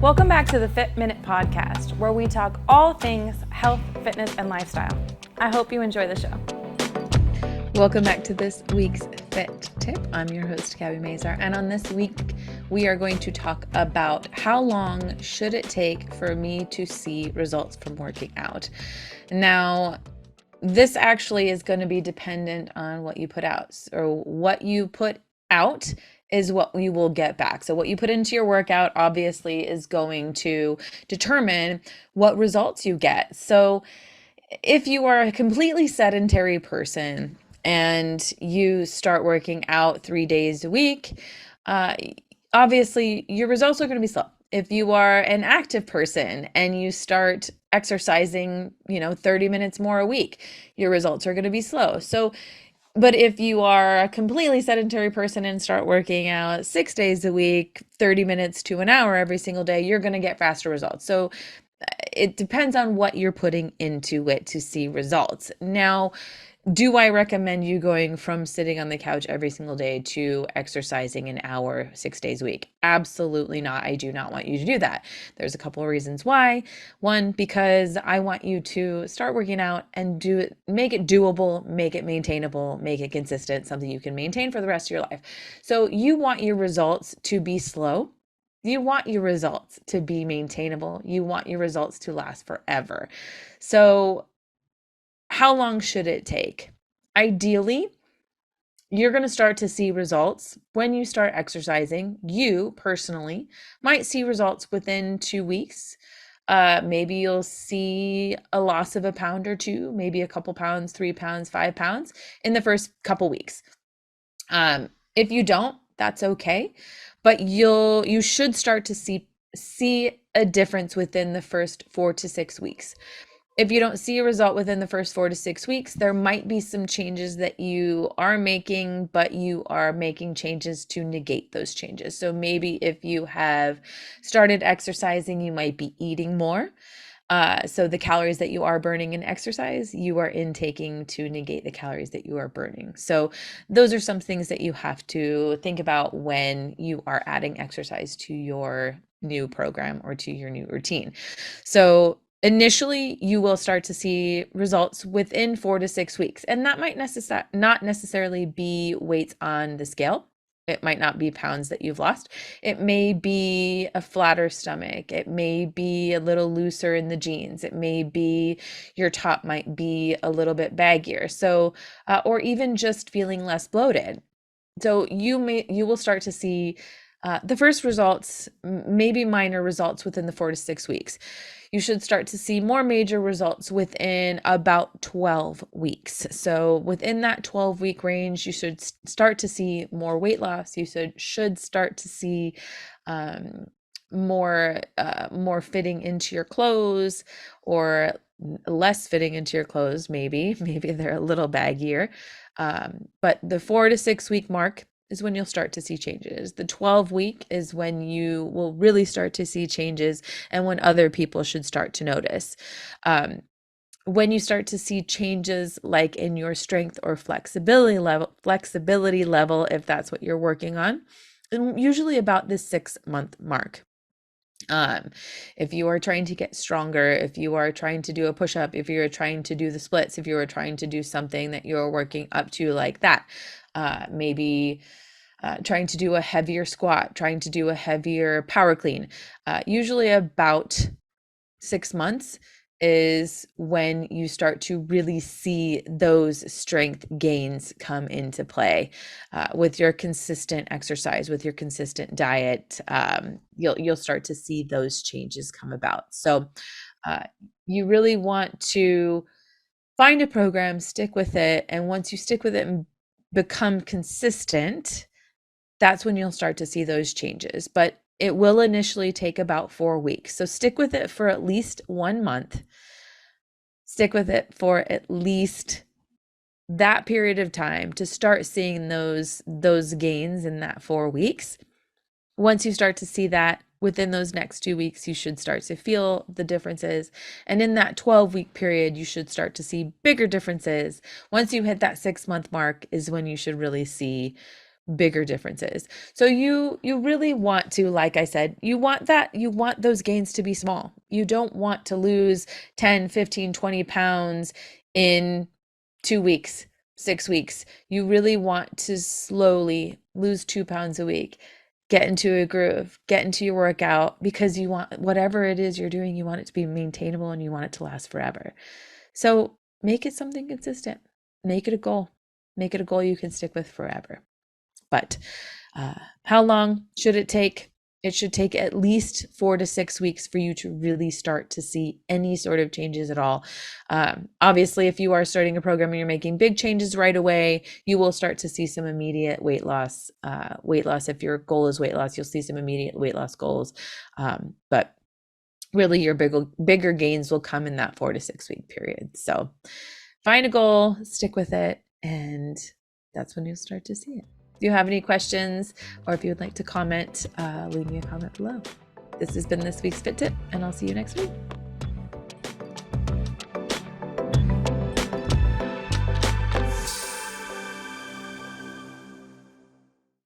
Welcome back to the Fit Minute Podcast, where we talk all things health, fitness, and lifestyle. I hope you enjoy the show. Welcome back to this week's Fit Tip. I'm your host, Gabby Mazar, and on this week, we are going to talk about how long should it take for me to see results from working out. Now, this actually is going to be dependent on what you put out. So what you put out is what you will get back. So what you put into your workout obviously is going to determine what results you get. So if you are a completely sedentary person and you start working out 3 days a week, obviously your results are going to be slow. If you are an active person and you start exercising, 30 minutes more a week, your results are going to be slow. But if you are a completely sedentary person and start working out 6 days a week, 30 minutes to an hour every single day, you're going to get faster results. So it depends on what you're putting into it to see results. Now, do I recommend you going from sitting on the couch every single day to exercising an hour 6 days a week? Absolutely not. I do not want you to do that. There's a couple of reasons why. One, because I want you to start working out and make it doable, make it maintainable, make it consistent, something you can maintain for the rest of your life. So you want your results to be slow. You want your results to be maintainable. You want your results to last forever. So how long should it take? Ideally, you're going to start to see results when you start exercising. You personally might see results within 2 weeks. Maybe you'll see a loss of a pound or two, maybe a couple pounds, 3 pounds, 5 pounds in the first couple weeks. If you don't, that's okay. But you should start to see a difference within the first 4 to 6 weeks. If you don't see a result within the first 4 to 6 weeks, there might be some changes that you are making, but you are making changes to negate those changes. So maybe if you have started exercising, you might be eating more. So the calories that you are burning in exercise, you are intaking to negate the calories that you are burning. So those are some things that you have to think about when you are adding exercise to your new program or to your new routine. So initially, you will start to see results within 4 to 6 weeks, and that might not necessarily be weights on the scale. It might not be pounds that you've lost. It may be a flatter stomach. It may be a little looser in the jeans. It may be your top might be a little bit baggier. So, or even just feeling less bloated. So you will start to see the first results, maybe minor results within the 4 to 6 weeks. You should start to see more major results within about 12 weeks. So within that 12-week range, you should start to see more weight loss. You should start to see more fitting into your clothes, or less fitting into your clothes. Maybe they're a little baggier. But the 4 to 6 week mark is when you'll start to see changes. The 12-week is when you will really start to see changes, and when other people should start to notice. When you start to see changes like in your strength or flexibility level, if that's what you're working on, usually about the 6-month mark. If you are trying to get stronger, if you are trying to do a push-up, if you're trying to do the splits, if you are trying to do something that you're working up to like that, maybe trying to do a heavier squat, trying to do a heavier power clean, usually about 6 months is when you start to really see those strength gains come into play. With your consistent exercise, with your consistent diet, you'll start to see those changes come about. So you really want to find a program, stick with it, and once you stick with it and become consistent, that's when you'll start to see those changes. But it will initially take about 4 weeks. So stick with it for at least 1 month. Stick with it for at least that period of time to start seeing those gains in that 4 weeks. Once you start to see that, within those next 2 weeks, you should start to feel the differences. And in that 12-week period, you should start to see bigger differences. Once you hit that 6-month mark is when you should really see bigger differences. So you really want to, like I said, you want those gains to be small. You don't want to lose 10, 15, 20 pounds in 2 weeks, 6 weeks. You really want to slowly lose 2 pounds a week, get into a groove, get into your workout, because you want whatever it is you're doing, you want it to be maintainable and you want it to last forever. So make it something consistent. Make it a goal. Make it a goal you can stick with forever. But how long should it take? It should take at least 4 to 6 weeks for you to really start to see any sort of changes at all. Obviously, if you are starting a program and you're making big changes right away, you will start to see some immediate weight loss. If your goal is weight loss, you'll see some immediate weight loss goals. But really, your bigger gains will come in that 4 to 6 week period. So find a goal, stick with it, and that's when you'll start to see it. If you have any questions or if you would like to comment, leave me a comment below. This has been this week's Fit Tip, and I'll see you next week.